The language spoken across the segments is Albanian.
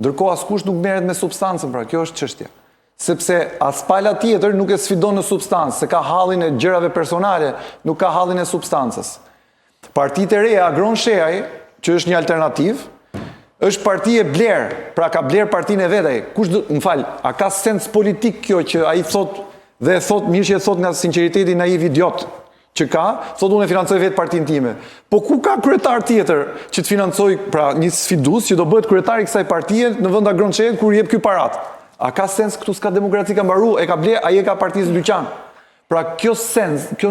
Ndërkohë askush nuk merret me substancën, pra kjo është çështja. Sepse as pala tjetër nuk e sfidon në substancë, se ka hallin e gjërave personale, nuk ka hallin e substancës. Partitë e reja, Agron Sheaj, që është një alternativë, është parti e bler, pra ka bler partinë e vetaj. A ka sens politik kjo që ai thot dhe thot, mirë që e thot nga sinqeriteti naiv idiot që ka, thot unë e financoj vetë partinë time. Po ku ka kryetar tjetër që të financoj, pra një sfidus që do bëhet kryetar i kësaj partie në vend Agron Sheaj kur jep ky parat? A ka sens këtu s'ka demokraci ka mbaru, ai e ka partisë në dyqan. Pra kjo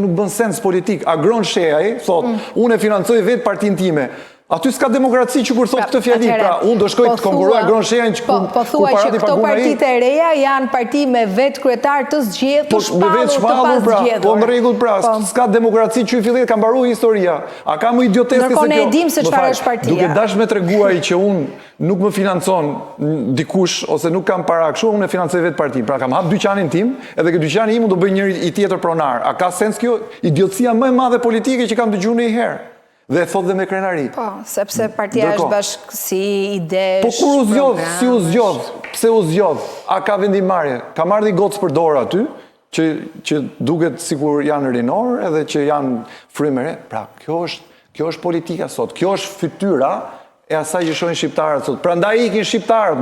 nuk bën sens politik. Agron Sheaj thot, unë e financoj vetë partinë time. Aty s'ka demokraci që kur thot këtë fjali, pra unë do shkoj të konkurroj Agron Sheajin që po thua që këto partitë e reja janë parti me vetë kryetar të zgjedhur, shpallur të pasgjedhur. Po në rregull, pra s'ka demokraci që i fillet ka mbaruar historia. A ka më idioteske se kjo? Ndërkohë ne e dim se çfarë është partia. Duke dash me treguar që unë nuk më financon dikush ose nuk kam para kështu, unë e financoj vetë partinë. Pra kam hap dyqanin tim, edhe ky dyqani im do bëj njëri i tjetër pronar. A ka sens kjo? Idiotësia më e madhe politike që kam dëgjuar ndonjëherë. Dhe thot dhe me krenari. Po, sepse partia është bashkësi, idesh, po kur u zgjodh, si u zgjodh, pse u zgjodh, a ka vendimarrje, ka marrë një gocë për dorë aty, që duket sikur janë rinor edhe që janë frymëre. Pra, kjo është politika sot, kjo është fytyra e asaj që shohin shqiptarët sot. Prandaj ikin shqiptarët.